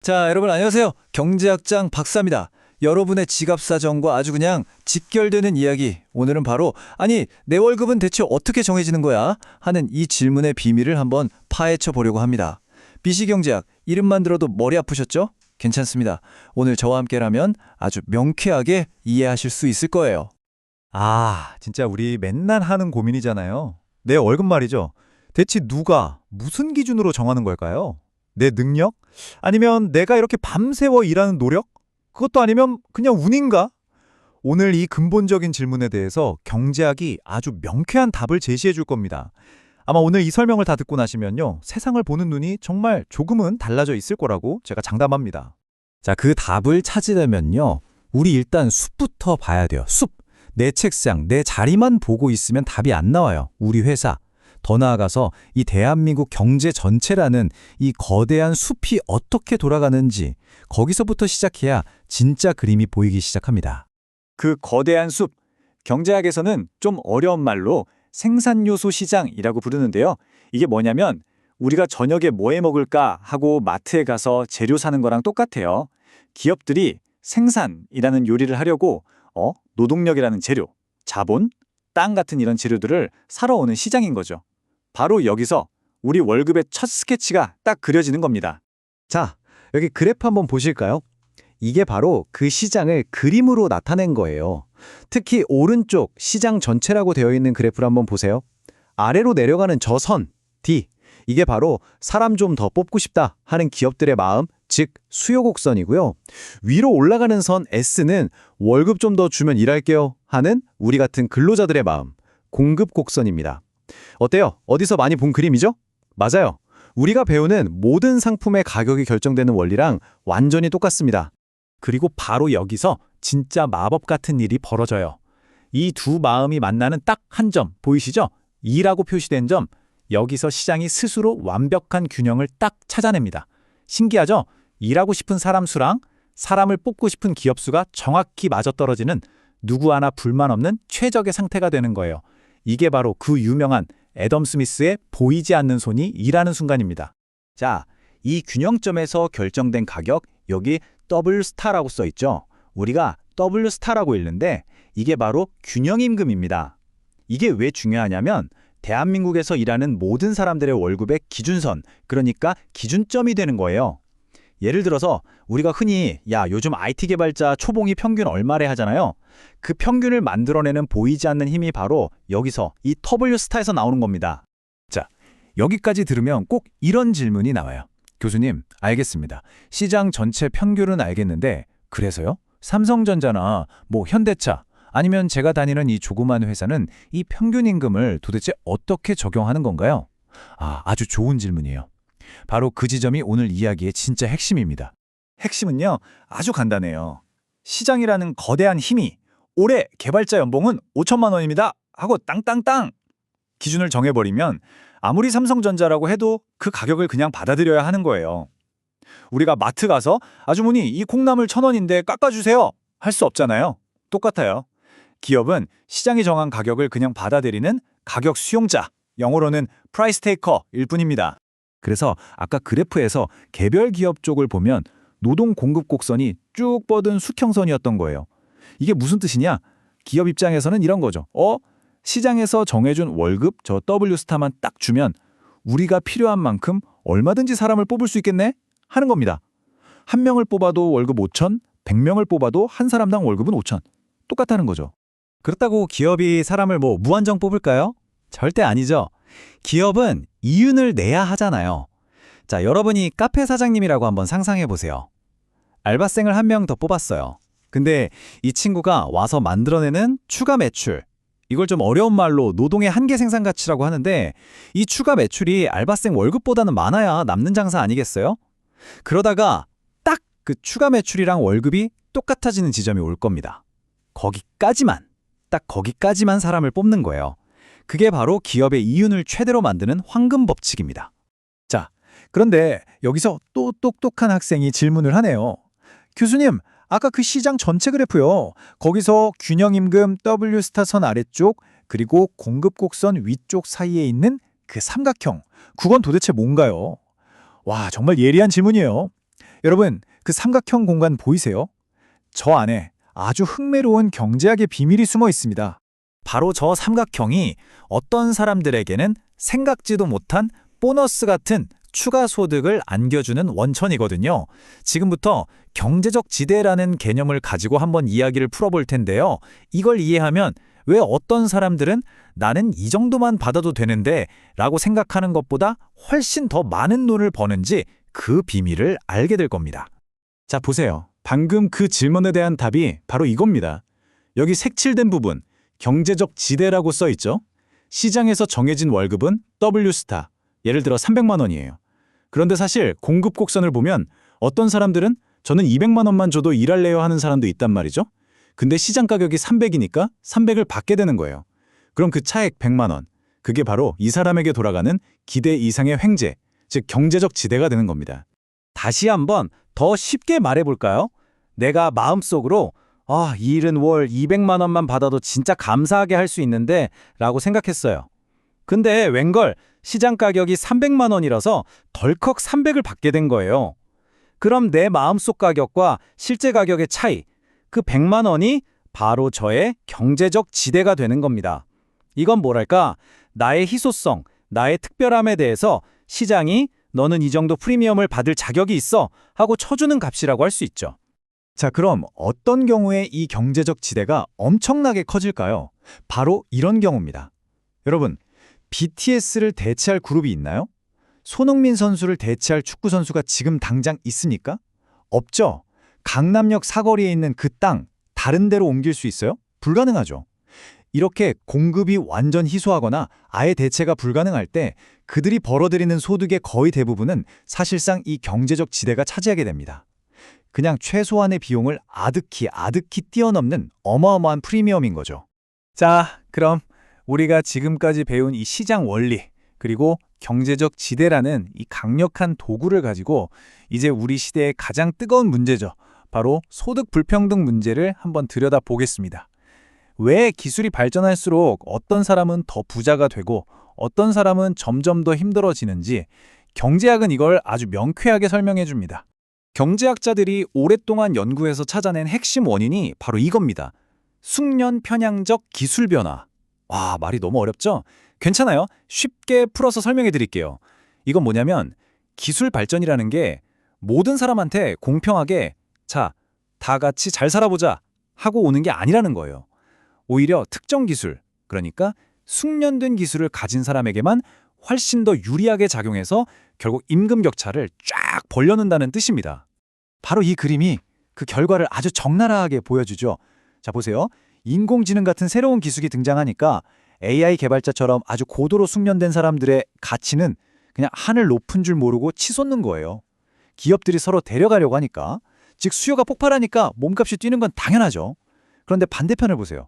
자, 여러분 안녕하세요. 경제학장 박사입니다. 여러분의 지갑 사정과 아주 그냥 직결되는 이야기. 오늘은 바로 내 월급은 대체 어떻게 정해지는 거야? 하는 이 질문의 비밀을 한번 파헤쳐 보려고 합니다. 비시경제학, 이름만 들어도 머리 아프셨죠? 괜찮습니다. 오늘 저와 함께라면 아주 명쾌하게 이해하실 수 있을 거예요. 진짜 우리 맨날 하는 고민이잖아요. 내 월급 말이죠. 대체 누가, 무슨 기준으로 정하는 걸까요? 내 능력? 아니면 내가 이렇게 밤새워 일하는 노력? 그것도 아니면 그냥 운인가? 오늘 이 근본적인 질문에 대해서 경제학이 아주 명쾌한 답을 제시해 줄 겁니다. 아마 오늘 이 설명을 다 듣고 나시면요, 세상을 보는 눈이 정말 조금은 달라져 있을 거라고 제가 장담합니다. 자, 그 답을 찾으려면요, 우리 일단 숲부터 봐야 돼요. 숲. 내 책상, 내 자리만 보고 있으면 답이 안 나와요. 우리 회사. 더 나아가서 이 대한민국 경제 전체라는 이 거대한 숲이 어떻게 돌아가는지 거기서부터 시작해야 진짜 그림이 보이기 시작합니다. 그 거대한 숲, 경제학에서는 좀 어려운 말로 생산요소 시장이라고 부르는데요. 이게 뭐냐면 우리가 저녁에 뭐 해 먹을까 하고 마트에 가서 재료 사는 거랑 똑같아요. 기업들이 생산이라는 요리를 하려고 노동력이라는 재료, 자본, 땅 같은 이런 재료들을 사러 오는 시장인 거죠. 바로 여기서 우리 월급의 첫 스케치가 딱 그려지는 겁니다. 자, 여기 그래프 한번 보실까요? 이게 바로 그 시장을 그림으로 나타낸 거예요. 특히 오른쪽 시장 전체라고 되어 있는 그래프를 한번 보세요. 아래로 내려가는 저 선, D. 이게 바로 사람 좀 더 뽑고 싶다 하는 기업들의 마음, 즉 수요 곡선이고요. 위로 올라가는 선 S는 월급 좀 더 주면 일할게요 하는 우리 같은 근로자들의 마음, 공급 곡선입니다. 어때요? 어디서 많이 본 그림이죠? 맞아요. 우리가 배우는 모든 상품의 가격이 결정되는 원리랑 완전히 똑같습니다. 그리고 바로 여기서 진짜 마법 같은 일이 벌어져요. 이 두 마음이 만나는 딱 한 점 보이시죠? 2라고 표시된 점. 여기서 시장이 스스로 완벽한 균형을 딱 찾아냅니다. 신기하죠? 일하고 싶은 사람 수랑 사람을 뽑고 싶은 기업 수가 정확히 맞아떨어지는 누구 하나 불만 없는 최적의 상태가 되는 거예요. 이게 바로 그 유명한 애덤 스미스의 보이지 않는 손이 일하는 순간입니다. 자, 이 균형점에서 결정된 가격, 여기 W 스타라고 써 있죠. 우리가 W 스타라고 읽는데 이게 바로 균형임금입니다. 이게 왜 중요하냐면 대한민국에서 일하는 모든 사람들의 월급의 기준선, 그러니까 기준점이 되는 거예요. 예를 들어서 우리가 흔히 요즘 IT 개발자 초봉이 평균 얼마래 하잖아요. 그 평균을 만들어내는 보이지 않는 힘이 바로 여기서 이 W 스타에서 나오는 겁니다. 자, 여기까지 들으면 꼭 이런 질문이 나와요. 교수님, 알겠습니다. 시장 전체 평균은 알겠는데 그래서요? 삼성전자나 현대차 아니면 제가 다니는 이 조그만 회사는 이 평균 임금을 도대체 어떻게 적용하는 건가요? 아주 좋은 질문이에요. 바로 그 지점이 오늘 이야기의 진짜 핵심입니다. 핵심은요, 아주 간단해요. 시장이라는 거대한 힘이 올해 개발자 연봉은 5천만 원입니다 하고 땅땅땅 기준을 정해버리면 아무리 삼성전자라고 해도 그 가격을 그냥 받아들여야 하는 거예요. 우리가 마트 가서 아주머니 이 콩나물 1,000원인데 깎아주세요 할 수 없잖아요. 똑같아요. 기업은 시장이 정한 가격을 그냥 받아들이는 가격 수용자, 영어로는 프라이스 테이커일 뿐입니다. 그래서 아까 그래프에서 개별 기업 쪽을 보면 노동 공급 곡선이 쭉 뻗은 수평선이었던 거예요. 이게 무슨 뜻이냐? 기업 입장에서는 이런 거죠. 시장에서 정해준 월급 저 W 스타만 딱 주면 우리가 필요한 만큼 얼마든지 사람을 뽑을 수 있겠네? 하는 겁니다. 한 명을 뽑아도 월급 5천, 100명을 뽑아도 한 사람당 월급은 5천. 똑같다는 거죠. 그렇다고 기업이 사람을 무한정 뽑을까요? 절대 아니죠. 기업은 이윤을 내야 하잖아요. 자, 여러분이 카페 사장님이라고 한번 상상해 보세요. 알바생을 한 명 더 뽑았어요. 근데 이 친구가 와서 만들어내는 추가 매출, 이걸 좀 어려운 말로 노동의 한계 생산 가치라고 하는데 이 추가 매출이 알바생 월급보다는 많아야 남는 장사 아니겠어요? 그러다가 딱 그 추가 매출이랑 월급이 똑같아지는 지점이 올 겁니다. 딱 거기까지만 사람을 뽑는 거예요. 그게 바로 기업의 이윤을 최대로 만드는 황금 법칙입니다. 자, 그런데 여기서 또 똑똑한 학생이 질문을 하네요. 교수님, 아까 그 시장 전체 그래프요. 거기서 균형임금 W 스타 선 아래쪽 그리고 공급곡선 위쪽 사이에 있는 그 삼각형, 그건 도대체 뭔가요? 와, 정말 예리한 질문이에요. 여러분, 그 삼각형 공간 보이세요? 저 안에 아주 흥미로운 경제학의 비밀이 숨어 있습니다. 바로 저 삼각형이 어떤 사람들에게는 생각지도 못한 보너스 같은 추가 소득을 안겨주는 원천이거든요. 지금부터 경제적 지대라는 개념을 가지고 한번 이야기를 풀어볼 텐데요. 이걸 이해하면 왜 어떤 사람들은 나는 이 정도만 받아도 되는데 라고 생각하는 것보다 훨씬 더 많은 돈을 버는지 그 비밀을 알게 될 겁니다. 자, 보세요. 방금 그 질문에 대한 답이 바로 이겁니다. 여기 색칠된 부분, 경제적 지대라고 써 있죠? 시장에서 정해진 월급은 W스타, 예를 들어 300만 원이에요. 그런데 사실 공급 곡선을 보면 어떤 사람들은 저는 200만 원만 줘도 일할래요 하는 사람도 있단 말이죠. 근데 시장 가격이 300이니까 300을 받게 되는 거예요. 그럼 그 차액 100만 원, 그게 바로 이 사람에게 돌아가는 기대 이상의 횡재, 즉 경제적 지대가 되는 겁니다. 다시 한번 더 쉽게 말해볼까요? 내가 마음속으로 이 일은 월 200만 원만 받아도 진짜 감사하게 할 수 있는데 라고 생각했어요. 근데 웬걸 시장 가격이 300만 원이라서 덜컥 300을 받게 된 거예요. 그럼 내 마음속 가격과 실제 가격의 차이, 그 100만 원이 바로 저의 경제적 지대가 되는 겁니다. 이건 뭐랄까, 나의 희소성, 나의 특별함에 대해서 시장이 너는 이 정도 프리미엄을 받을 자격이 있어 하고 쳐주는 값이라고 할 수 있죠. 자, 그럼 어떤 경우에 이 경제적 지대가 엄청나게 커질까요? 바로 이런 경우입니다. 여러분, BTS를 대체할 그룹이 있나요? 손흥민 선수를 대체할 축구 선수가 지금 당장 있습니까? 없죠. 강남역 사거리에 있는 그 땅, 다른 데로 옮길 수 있어요? 불가능하죠. 이렇게 공급이 완전 희소하거나 아예 대체가 불가능할 때 그들이 벌어들이는 소득의 거의 대부분은 사실상 이 경제적 지대가 차지하게 됩니다. 그냥 최소한의 비용을 아득히 뛰어넘는 어마어마한 프리미엄인 거죠. 자, 그럼 우리가 지금까지 배운 이 시장 원리, 그리고 경제적 지대라는 이 강력한 도구를 가지고 이제 우리 시대의 가장 뜨거운 문제죠. 바로 소득 불평등 문제를 한번 들여다보겠습니다. 왜 기술이 발전할수록 어떤 사람은 더 부자가 되고 어떤 사람은 점점 더 힘들어지는지 경제학은 이걸 아주 명쾌하게 설명해 줍니다. 경제학자들이 오랫동안 연구해서 찾아낸 핵심 원인이 바로 이겁니다. 숙련 편향적 기술 변화. 와, 말이 너무 어렵죠? 괜찮아요. 쉽게 풀어서 설명해 드릴게요. 이건 뭐냐면 기술 발전이라는 게 모든 사람한테 공평하게 자, 다 같이 잘 살아보자 하고 오는 게 아니라는 거예요. 오히려 특정 기술, 그러니까 숙련된 기술을 가진 사람에게만 훨씬 더 유리하게 작용해서 결국 임금 격차를 쫙 벌려놓는다는 뜻입니다. 바로 이 그림이 그 결과를 아주 적나라하게 보여주죠. 자, 보세요. 인공지능 같은 새로운 기술이 등장하니까 AI 개발자처럼 아주 고도로 숙련된 사람들의 가치는 그냥 하늘 높은 줄 모르고 치솟는 거예요. 기업들이 서로 데려가려고 하니까, 즉 수요가 폭발하니까 몸값이 뛰는 건 당연하죠. 그런데 반대편을 보세요.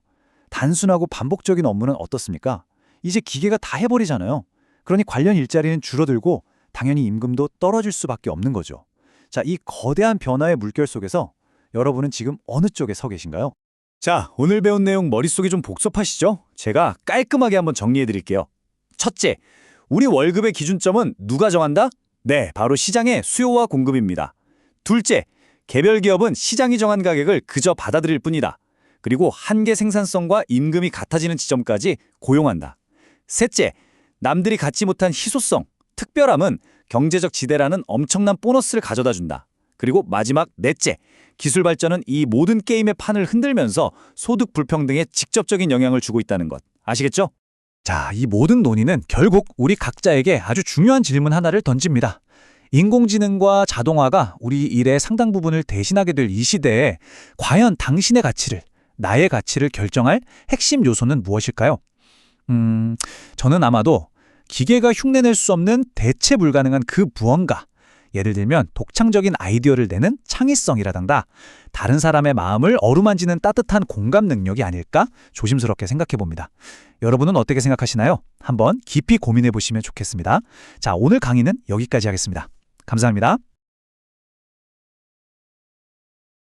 단순하고 반복적인 업무는 어떻습니까? 이제 기계가 다 해버리잖아요. 그러니 관련 일자리는 줄어들고 당연히 임금도 떨어질 수밖에 없는 거죠. 자, 이 거대한 변화의 물결 속에서 여러분은 지금 어느 쪽에 서 계신가요? 자, 오늘 배운 내용 머릿속에 좀 복잡하시죠? 제가 깔끔하게 한번 정리해 드릴게요. 첫째, 우리 월급의 기준점은 누가 정한다? 네, 바로 시장의 수요와 공급입니다. 둘째, 개별 기업은 시장이 정한 가격을 그저 받아들일 뿐이다. 그리고 한계 생산성과 임금이 같아지는 지점까지 고용한다. 셋째, 남들이 갖지 못한 희소성, 특별함은 경제적 지대라는 엄청난 보너스를 가져다 준다. 그리고 마지막 넷째, 기술 발전은 이 모든 게임의 판을 흔들면서 소득 불평등에 직접적인 영향을 주고 있다는 것. 아시겠죠? 자, 이 모든 논의는 결국 우리 각자에게 아주 중요한 질문 하나를 던집니다. 인공지능과 자동화가 우리 일의 상당 부분을 대신하게 될 이 시대에 과연 당신의 가치를, 나의 가치를 결정할 핵심 요소는 무엇일까요? 저는 아마도 기계가 흉내낼 수 없는 대체 불가능한 그 무언가, 예를 들면 독창적인 아이디어를 내는 창의성이라던가 다른 사람의 마음을 어루만지는 따뜻한 공감 능력이 아닐까 조심스럽게 생각해 봅니다. 여러분은 어떻게 생각하시나요? 한번 깊이 고민해 보시면 좋겠습니다. 자, 오늘 강의는 여기까지 하겠습니다. 감사합니다.